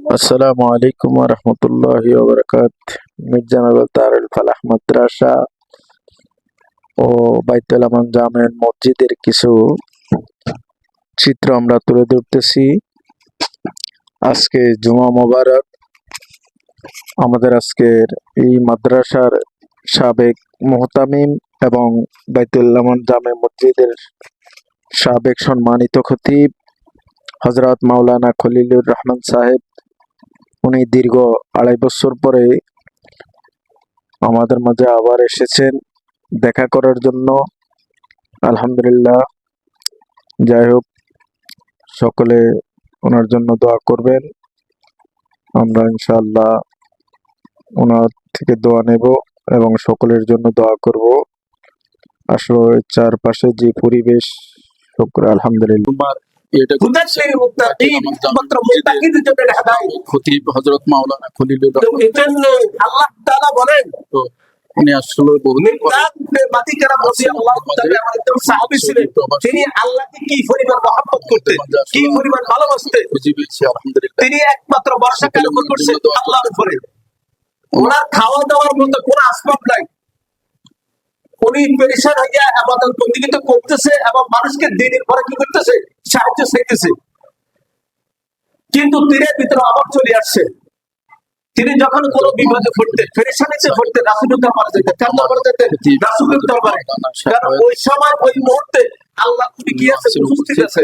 আসসালামু আলাইকুম ওয়া রাহমাতুল্লাহি ওয়া বারাকাতুহু। মির্জানগর দারুল ফালাহ মাদ্রাসা ও বাইতুল আমান জামে মসজিদের কিছু চিত্র আমরা তুলে ধরতেছি। আজকে জুমা মোবারক। আমাদের আজকের এই মাদ্রাসার সাবেক মুহতামিম এবং বাইতুল আমান জামে মসজিদের সাবেক সম্মানিত খতিব হযরত মাওলানা খলিলুর রহমান সাহেব, উনি দীর্ঘ ২.৫ বছর পরে আমাদের মাঝে আবার এসেছেন দেখা করার জন্য। আলহামদুলিল্লাহ। যাই হোক, সকলে ওনার জন্য দোয়া করবেন। আমরা ইনশাআল্লাহ ওনার থেকে দোয়া নেব এবং সকলের জন্য দোয়া করব। আসলে চারপাশে যে পরিবেশ, শুকর আলহামদুলিল্লাহ। এটা খতিব হযরত মাওলানা খলিলুর আল্লাহ তাআলা বলেন, তো উনি আসলে সাহাবী ছিলেন, তিনি আল্লাহকে কি পরিমাণ মহব্বত করতেন, কি পরিমাণ ভালোবাসতেন। তিনি একমাত্র ভরসা কেন করছেন আল্লাহর উপরে। ওনার খাওয়া দাওয়ার মতো কোন আসবাব নাই। উনি পেরেশান হইয়া ইবাদত বন্দেগী তো করতেছে এবং মানুষকে দিনের পরে কি করতেছে, সাহায্য চাইতেছে। কিন্তু তীরের ভিতরে অভাব চলে আসছে। তিনি যখন কোনো বিপদে পড়তেন, পেরেশানিতে পড়তেন, রাসূলের দরবারে যেতেন। কার দরবারে যেতেন? রাসূলের দরবারে। কারণ ওই সময় ওই মুহূর্তে আল্লাহ নবী কি আছে, উপস্থিত আছে।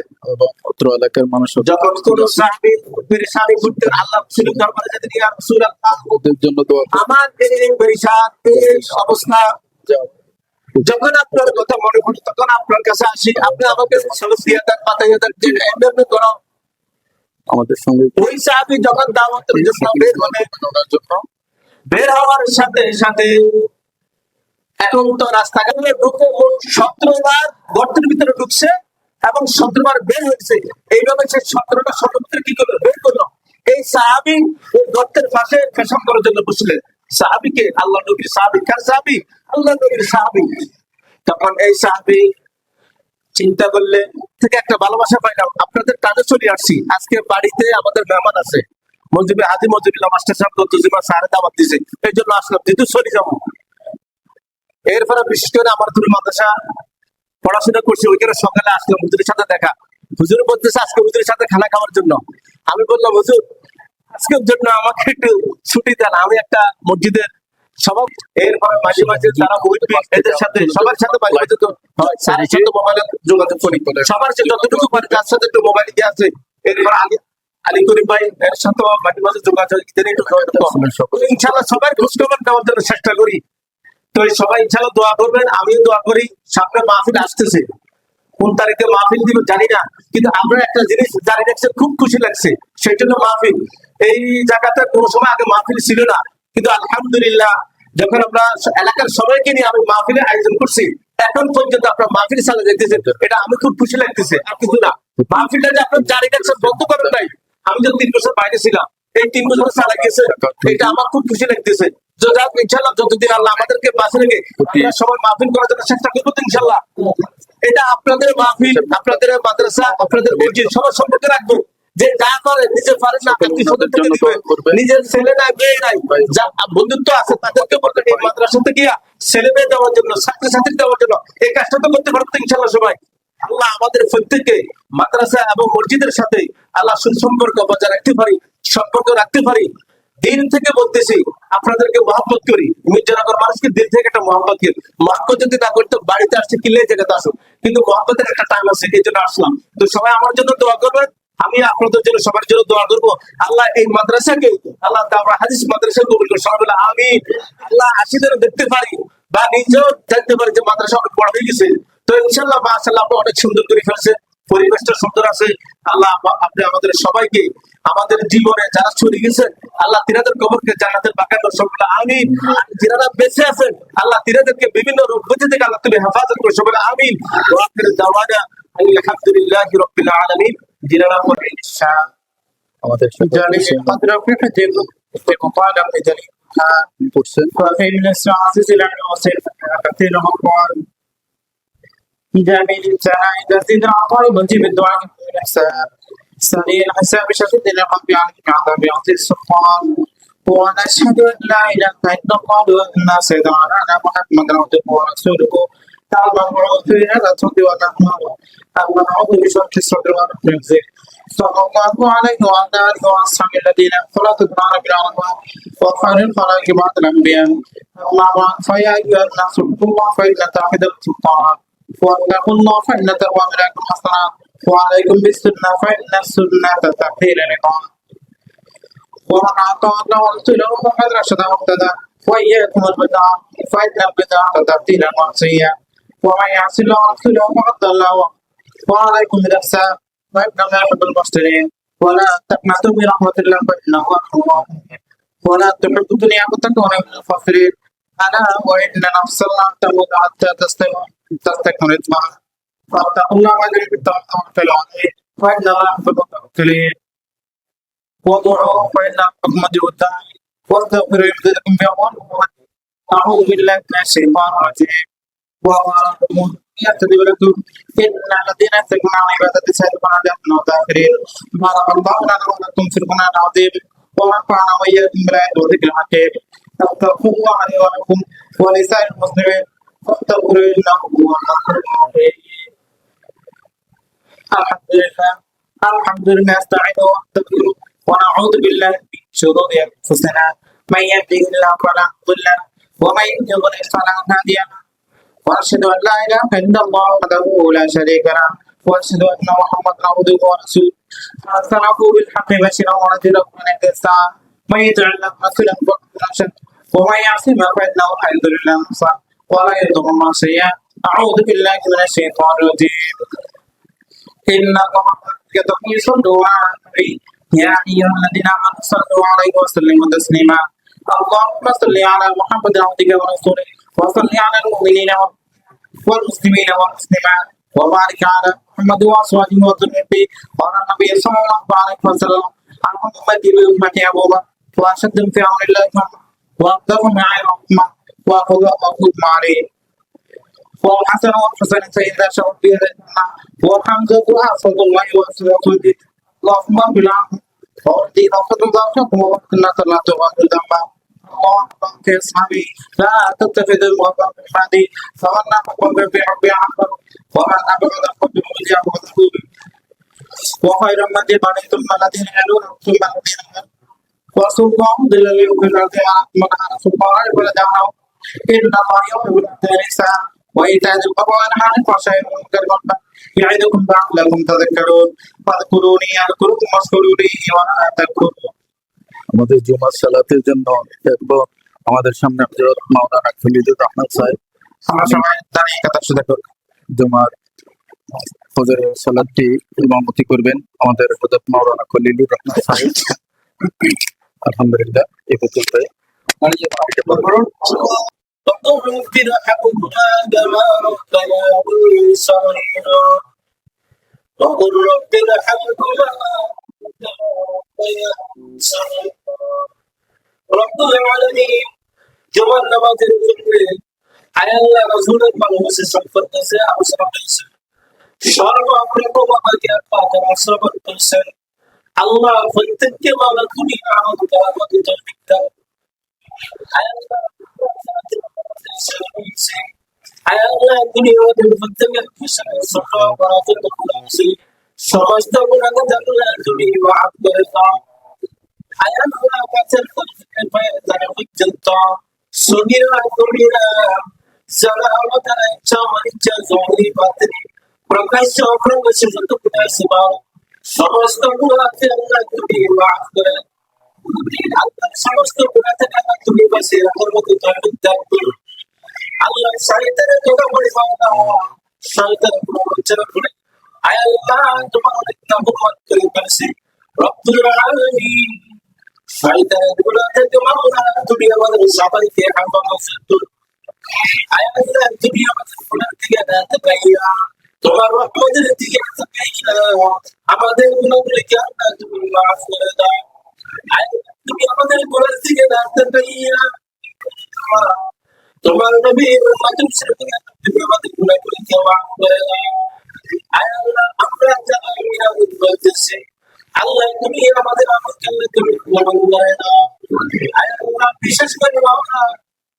অত্র এলাকার মানুষ যখন কোন সাহাবী পেরেশানি পড়তেন, আল্লাহ রাসূলের দরবারে যেতেন, ইয়া রাসূলুল্লাহ, ওদের জন্য দোয়া করুন। আমার এই পেরেশান এই অবস্থা, যখন আপনার কথা মনে পড়ে তখন আপনার কাছে আসি, আপনি আমাকে সবুজ দিয়ে দেন, পাতাইয়া দেন, এমনি করো। আমাদের সঙ্গে ওই সাহাবী যখন দাওয়াতের জন্য বের হলেন, বের হওয়ার সাথে সাথে একান্ত রাস্তাঘাটে ঢুকে 17 বার গর্তের ভিতরে ঢুকছে এবং 17 বার বের হয়েছে। এইভাবে সে 17টা ভিতরে কি করলো, বের করলো। এই সাহাবী ওই গর্তের পাশে পেশাব করার জন্য বসলেন। সাহাবীকে আল্লাহ নবীর সাহাবী, কার সাহাবী? আল্লাহ নবীর সাহাবী। তখন এই সাহাবী চিন্তা করলে থেকে একটা ভালোবাসা পাইলাম, আপনাদের কাজে চলে আসছি। আজকে বাড়িতে আমাদের মেহমান আছে, মজিবি হাজি মজিবুল্লাহ মাস্টার সাহেব দত্তজিমা স্যারের দাওয়াত দিয়েছে, এই জন্য আসলাম, যেহেতু চলে যাবো। এরপরে বিশেষ করে আমার তুমি মাদ্রাসা পড়াশোনা করছি, ওইখানে সকালে আসলাম, হুজুরের সাথে দেখা। হুজুর বলতেছে আজকে হুজুরের সাথে খানা খাওয়ার জন্য। আমি বললাম, হুজুর আজকের জন্য আমাকে একটু ছুটি দেন, আমি একটা মসজিদের সবাই। এরপরে মাঝে মাঝে তারা এদের সাথে সবার সাথে মাঝে মাঝে তো স্যারের সাথে মোবাইলে যোগাযোগ করি, সবার সাথে যতটুকু পারি তার সাথে একটু মোবাইল দিয়ে আছে। এরপর আলী করিম ভাই এর সাথে মাঝে মাঝে যোগাযোগ, ইনশাল্লাহ সবার খোঁজ খবর দেওয়ার জন্য চেষ্টা করি। তো সবাই ইনশাল্লাহ দোয়া করবেন, আমিও দোয়া করি। সামনে মাহফিল আসতেছে, কোন তারিখে মাহফিল দিব জানি না, কিন্তু আমরা একটা জিনিস জানি রাখছে, খুব খুশি লাগছে। সেই জন্য মাহফিল, এই জায়গাতে কোনো সময় আগে মাহফিল ছিল না, কিন্তু আলহামদুলিল্লাহ যখন আমরা এলাকার সবাইকে নিয়ে আমি মাহফিলের আয়োজন করছি, এখন পর্যন্ত আপনার মাহফিল চালা যাইতেছে, এটা আমি খুব খুশি লাগতেছে। আর কিছু না, মাহফিলটা যে আপনার জারি রাখছেন, বন্ধ করেন নাই। আমি যখন 3 বছর বাইরে ছিলাম, এই 3 বছর চালা গেছে, এটা আমার খুব খুশি লাগতেছে। ইনশাল্লাহ যতদিন আল্লাহ আমাদেরকে বাঁচে রেখে সবাই মাহফিল করার জন্য চেষ্টা করবো ইনশাল্লাহ। এটা আপনাদের মাহফিল, আপনাদের মাদ্রাসা, আপনাদের মসজিদ সবার সম্পর্কে রাখবো। যে যা করে নিজে পারেন না, নিজের ছেলে নাই মেয়ে নাই, যা বন্ধুত্ব আছে তাদেরকে বলতে এই মাদ্রাসাতে গিয়া ছেলে মেয়ে দেওয়ার জন্য, ছাত্রছাত্রী দেওয়ার জন্য এই কাজটা তো করতে পারতো ইনশাল্লাহ সবাই। আল্লাহ আমাদের প্রত্যেককে মাদ্রাসা এবং মসজিদের সাথে আল্লাহ সুসম্পর্ক বজায় রাখতে পারি, সম্পর্ক রাখতে পারি। দিন থেকে বলতেছি, আপনাদেরকে মহব্বত করি। মির্জানগর মানুষকে দিন থেকে একটা মহব্বত করি। মহব্বত যদি না করতে বাড়িতে আসছে, কিলে জায়গাতে আসুন, কিন্তু মহব্বতের একটা টাইম আছে, এই জন্য আসলাম। তো সবাই আমার জন্য দোয়া করবেন, আমি আপনাদের জন্য সবার জন্য দোয়া করবো। আল্লাহ এই মাদ্রাসাকে, আল্লাহ আমরা হাদিস মাদ্রাসা কবুল করে সবাই বলে আমি। আল্লাহ আশিদের দেখতে পারি বা নিজেও জানতে পারি যে মাদ্রাসা অনেক বড় হয়ে গেছে। তো ইনশাল্লাহ মাশাআল্লাহ আপনি অনেক সুন্দর করে ফেলছে, পরিবেশটা সুন্দর আছে। আল্লাহ আপনি আমাদের সবাইকে, আমাদের জীবনে যারা চলে গেছেন, আল্লাহ তিনাদের কবরকে জান্নাতের বাগান সবগুলো আমিন। যারা বেঁচে আছেন, আল্লাহ তিনাদেরকে বিভিন্ন রোগ ব্যাধি থেকে আল্লাহ তুমি হেফাজত করে সবাই আমিন। ওয়া আখিরু দাওয়ানা আলহামদুলিল্লাহি রাব্বিল আলামিন। জিনারা আমাদের জানি হাজরাতে যেগুলো কপাল আপনি জানি পড়ছেন فإن السعاسة العناصر كثيرهم قال جميل الثناء إذا زيد العطاء وجيب الدعاء سريع الحساب شديد العقاب عليهم عذاب يعطي السلطان ونشهد ان لا اله الا الله وان سيدنا محمدا عبده ورسوله المبعوث الى الهدى والرحمه المبعوث بشرح الصدر والتنزيل صلى الله عليه وعلى اله واصحابه الذين خلقوا رب العالمين وخير الخلائق بعد الانبياء اما بعد فيا ايها الناس اتقوا الله فان توحيد السلطان واتقوا الله فان تقوى اليكم حسنات وعليكم بالسنه فان السنه تقي لقاء ومن اطاع الله ورسوله فقد رشد واهتدى واياكم البدع فان البدع تاتي المعصيه ومن يعص الله ورسوله فقد ضل وعليكم بالاحسان فانما يحب المحسنين ولا تقنطوا برحمه الله فانه ارحم الراحمين ولا تحبوا الدنيا وتكونوا من الفقيرين الا وان نفس الله تموت حتى تستكمل رزقها فاتقوا الله والذي بالتوكل عليه فان الله يحب المتوكلين وادعوا فان الحكم الداعي واستغفروا يمددكم باموالكم اعوذ بالله من الشيطان الرجيم وقال يهتدي لكم ان الذين يستكبرون عن عبادتي سيدخلون جهنم داخرين بارك الله لنا ولكم في القران العظيم ونفعنا واياكم بالايات والذكر الحكيم استغفر الله لي ولكم ولسائر المسلمين فاستغفروا انه هو الغفور الرحيم الحمد لله استعينه واستغفره ونعوذ بالله من شرور انفسنا من يهده الله فلا مضل له ومن يضلل فلا هادي له واشهد ان لا اله الا الله وحده لا شريك له واشهد ان محمدا عبده ورسوله ارسله بالحق بشيرا ونذيرا وليس الساعه من يطع الله ورسوله فقد رشد ومن يعصم فانه يضل الا نفسه ولا يضر الله شيئا اعوذ بالله من الشيطان الرجيم ان الله يصلوا على النبي يا ايها الذين امنوا صلوا عليه وسلموا تسليما اللهم صل على محمد عبدك ورسوله وصل على المؤمنين والمسلمين والمسلمات وبارك على محمد وازواجه وذريته وعلى النبي صلى الله عليه وسلم اللهم امتي بامتي ابو بكر واشدهم في امر الله واقدرهم على الحكمه واخذ عليه والحسن والحسين سيدا شرف بيد الله والحمزه واسد الله واسد اللهم بالعفو وردي نفض ذاتكم وقتنا لا تغادر ذنبا اللهم في اصحابي لا تتخذ المغفر بعدي فمن نفقهم بحبي عفر ومن ابغضكم بمجي ابغضكم وخير من جبني ثم الذين يلون ثم الذين يلون وسلطان ذلل في الارض من على سلطان ولدعه ان الله يحب الانسان وايتاء ذي القربى وينهى عن الفحشاء والمنكر والبغي يعظكم لعلكم تذكرون فاذكروني اذكركم واشكروا لي ولا تكفرون আমাদের জুমার সালাতের জন্য দেখবো আমাদের সামনে হযরত মাওলানা খলিলুর রহমান সাহেব আমরা সবাই দাঁড়িয়ে কাতার সাথে করব জুমার ফজরের সালাতটি ইমামতি করবেন আমাদের হযরত মাওলানা খলিলুর রহমান সাহেব আলহামদুলিল্লাহ এই পর্যন্ত وقل حقنا كما ربنا صغيرا وقل رب ارحمهما رب العالمين جمال نماز الفجر على الله رسول الله صلى الله عليه وسلم شرع أمركم وأجاب أسرب القرسل الله فلتنكر على كل أعوذ بأعوذ تلك على الله الدنيا والفتنة الصحة ورافق الخلاصي সমস্ত গুণাগুণ তুমি وعبدها على الله فتلك পর্যন্ত সুনিরা কবিরা সালামত আলাইকা জহরি বাতনি প্রকাশ্য প্রকাশিত কুদাসবা সমস্ত গুণাকে আল্লাহ তুমি মাফ করে আল্লাহ সমস্ত গুণা থেকে তুমি বাঁচিয়ে রাখার মতো তৌফিক দান করো আল্লাহ শয়তানের ধোঁকা পরিমাণ দাও শয়তানের প্রবঞ্চনা করে আয় আল্লাহ তোমার অনেক নাফরমান করে ফেলেছি রব্বুল আলামিন শয়তানের গুণা থেকে মাওলা তুমি আমাদের সবাইকে হেফাজত করো আয় আল্লাহ তুমি আমাদের গুনাহ থেকে না তাকাইয়া তোমার রহমতের দিকে তাকাইয়া আমাদের গুনাহগুলোকে আল্লাহ তুমি মাফ করে দাও আয় তুমি আমাদের গুনাহ থেকে না তাকাইয়া তোমার নবীর উম্মতের সাথে তুমি আমাদের গুনাহগুলোকে মাফ করে দাও আয় আল্লাহ আমরা যারা মিনাত বলতেছি আল্লাহ তুমি আমাদের আমলকে তুমি কবুল করে নাও। আয় আল্লাহ বিশেষ করে মাওলা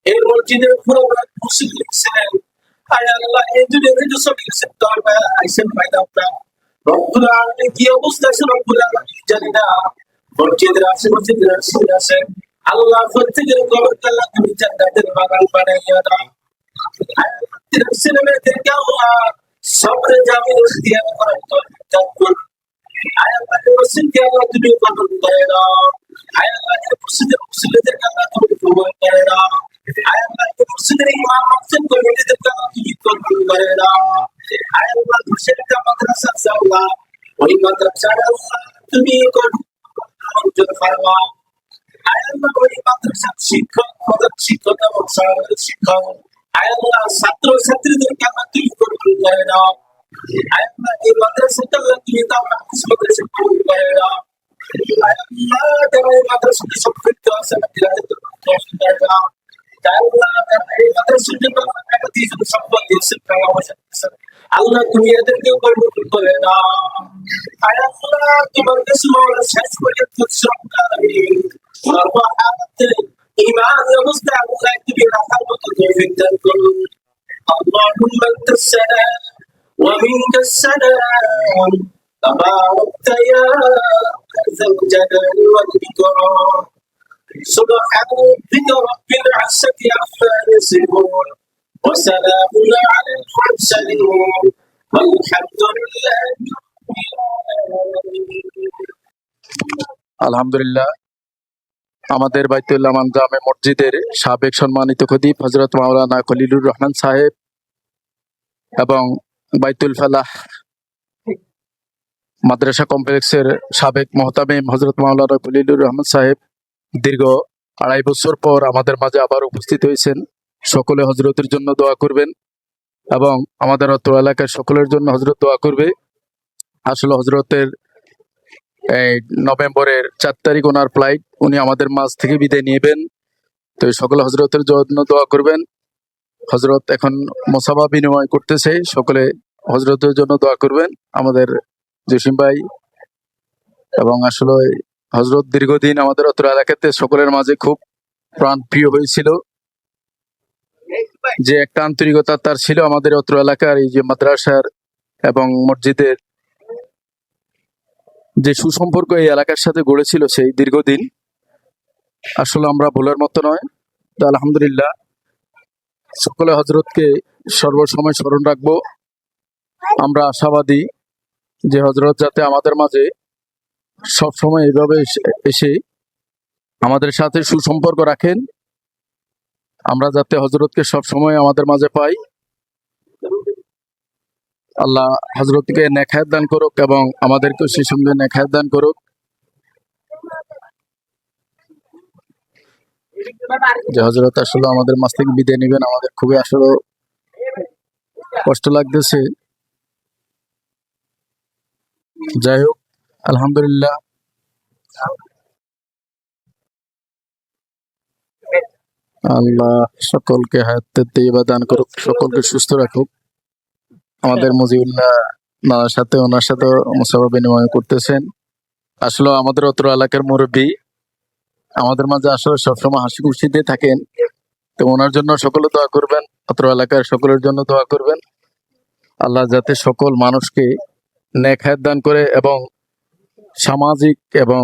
এই মসজিদের উপরে ওরা খুশি ছিলেন। আয় আল্লাহ এই যদি চলেছেন তবে আইসেন ফায়দা আপনার রব্বুল আলামিন কি অবস্থা আছে রব্বুল আলামিন জানি না। মসজিদের আশেপাশে আছেন আল্লাহ প্রত্যেকের কবরকে আল্লাহ তুমি জান্নাতের বাগান বানাইয়া দাও। ছেলে মেয়েদেরকে আল্লাহ সবরে জামিন ইখতিয়ার করার তৌফিক দান করুন। আয় আল্লাহ মুসলিমকে আল্লাহ তুমি কবুল করে নাও। আয় আল্লাহ মুসলিমদেরকে আল্লাহ তুমি কবুল করে নাও। আয় আল্লাহ মুসলিমদের ইমাম মুসলিম কমিটিদেরকে আল্লাহ তুমি কবুল করে নাও। আয় আল্লাহ মুসলিমদের মাদ্রাসা আল্লাহ ওই মাদ্রাসার আল্লাহ তুমি কবুল ফরমাও। আয় আল্লাহ ওই মাদ্রাসার শিক্ষক প্রধান শিক্ষক এবং সহকারী শিক্ষক আয় আল্লাহ ছাত্র ছাত্রীদেরকে আল্লাহ তুমি কবুল করে নাও। আয় আল্লাহ এই মাদ্রাসাটা আল্লাহ তুমি তাও মাদ্রাসা কবুল করে নাও। আয় আল্লাহ যারা এই মাদ্রাসাতে সম্পৃক্ত আছে তৌফিক করে নাও। আয় আল্লাহ যারা এই মাদ্রাসার জন্য টাকা দিয়েছেন সম্পদ দিয়েছেন টাকা পয়সা দিয়েছেন আল্লাহ তুমি এদেরকেও কবুল করে নাও। আয় আল্লাহ তোমার কাছে মাওলা শেষ পর্যন্ত ইমান অবস্থা আল্লাহ তুমি রাখার মতো তৌফিক দান করুন। اللهم انت السلام ومنك السلام تباركت يا ذا الجلال والاكرام سبحان ربك رب العزة عما يصفون وسلام على المرسلين والحمد لله رب العالمين। আলহামদুলিল্লাহ, আমাদের বাইতুল আমান জামে মসজিদের সাবেক সম্মানিত খতিব হযরত মাওলানা খলিলুর রহমান সাহেব এবং বাইতুল ফালাহ মাদ্রাসা কমপ্লেক্সের সাবেক মুহতামিম হযরত মাওলানা খলিলুর রহমান সাহেব দীর্ঘ 2.5 বছর পর আমাদের মাঝে আবার উপস্থিত হয়েছেন। সকলে হজরতের জন্য দোয়া করবেন এবং আমাদের অত্র এলাকার সকলের জন্য হজরত দোয়া করবে। আসলে হজরতের এই নভেম্বরের 4 তারিখ ওনার ফ্লাইট, উনি আমাদের মাঝ থেকে বিদায় নিবেন। তো সকলে হজরতের জন্য দোয়া করবেন। হজরত এখন মোসাফা বিনিময় করতেছে, সকলে হজরতের জন্য দোয়া করবেন। আমাদের জসিম ভাই এবং আসলে হজরত দীর্ঘদিন আমাদের অত্র এলাকাতে সকলের মাঝে খুব প্রাণপ্রিয় হয়েছিল। যে একটা আন্তরিকতা তার ছিল আমাদের অত্র এলাকার এই যে মাদ্রাসার এবং মসজিদের যে সুসম্পর্ক এই এলাকার সাথে গড়েছিল সেই দীর্ঘদিন, আসলে আমরা ভুলার মতো নয়। তো আলহামদুলিল্লাহ, সকলে হজরতকে সর্বসময় স্মরণ রাখবো। আমরা আশাবাদী যে হজরত যাতে আমাদের মাঝে সবসময় এইভাবে এসে আমাদের সাথে সুসম্পর্ক রাখেন, আমরা যাতে হজরতকে সবসময় আমাদের মাঝে পাই। আল্লাহ হজরতকে নেখায়াত দান করুক এবং আমাদেরকেও সেই সঙ্গে নেখায়াত দান করুক। যে হজরত আসলে আমাদের মাঝ থেকে বিদায় নেবেন, আমাদের খুবই আসলে কষ্ট লাগতেছে। যাই হোক, আলহামদুলিল্লাহ, আল্লাহ সকলকে হায়াতে তাইয়্যিবা দান করুক, সকলকে সুস্থ রাখুক। আমাদের মুজিবুল্লাহ নানার সাথে ওনার সাথে মুসাফা বিনিময় করতেছেন। আসলে আমাদের অত্র এলাকার মুরব্বী, আমাদের মাঝে আসলে সবসময় হাসি খুশিতে থাকেন। তো ওনার জন্য সকলে দোয়া করবেন, অত্র এলাকার সকলের জন্য দোয়া করবেন। আল্লাহ যাতে সকল মানুষকে নেক হায়াত দান করে এবং সামাজিক এবং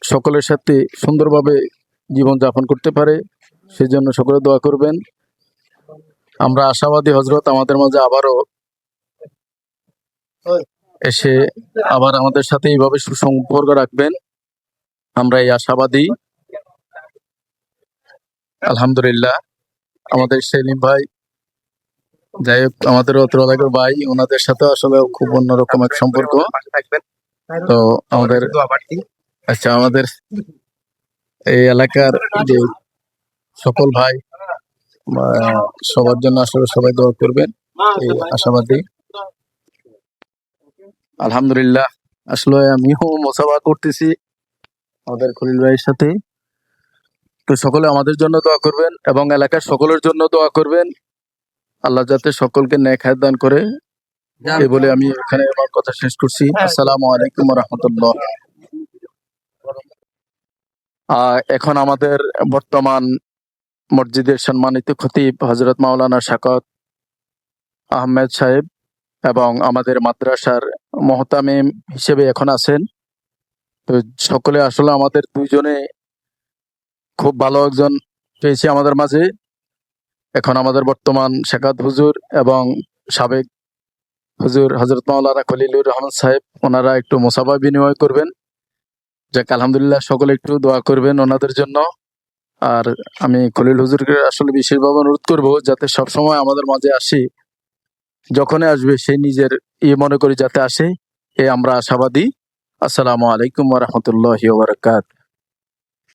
সকলের সাথে সুন্দরভাবে জীবন যাপন করতে পারে, সেজন্য সকলে দোয়া করবেন। আমরা আশাবাদী হজরত আমাদের মাঝে আবারও এসে আবার আমাদের সাথে এইভাবে সুসম্পর্ক রাখবেন, আমরা এই আশাবাদী। আলহামদুলিল্লাহ, আমাদের সেলিম ভাই, যাই হোক আমাদের অত্র এলাকার ভাই, ওনাদের সাথে আসলে খুব অন্যরকম এক সম্পর্ক। তো আমাদের আচ্ছা, আমাদের এই এলাকার যে সকল ভাই সবার জন্য আসলে সবাই দোয়া করবেন, এই আশাবাদী। আলহামদুলিল্লাহ, আসলে আমিও মুসাফা করতেছি আমাদের খলিল ভাইয়ের সাথে। তো সকলে আমাদের জন্য দোয়া করবেন এবং এলাকার সকলের জন্য দোয়া করবেন। আল্লাহ যাতে সকলকে নেক হায়াত দান করে, এই বলে আমি এখানে আমার কথা শেষ করছি। আসসালামু আলাইকুম ওয়া রাহমাতুল্লাহ। এখন আমাদের বর্তমান মসজিদের সম্মানিত খতিব হযরত মাওলানা শাকাত আহমেদ সাহেব এবং আমাদের মাদ্রাসার মুহতামিম হিসেবে এখন আছেন। তো সকলে আসলে আমাদের দুইজনে খুব ভালো একজন পেয়েছি আমাদের মাঝে। এখন আমাদের বর্তমান শাকাত হুজুর এবং সাবেক হুজুর হযরত মাওলানা খলিলুর রহমান সাহেব, ওনারা একটু মুসাফা বিনিময় করবেন। যাক, আলহামদুলিল্লাহ, সকলে একটু দোয়া করবেন ওনাদের জন্য। আর আমি খলিল হুজুরকে আসলে বিশেষভাবে অনুরোধ করবো যাতে সবসময় আমাদের মাঝে আসি, যখনই আসবে সে নিজের মনে করি যাতে আসে, আমরা আশাবাদী। আসসালামু আলাইকুম ওয়া রাহমাতুল্লাহি ওয়া বারাকাতুহু।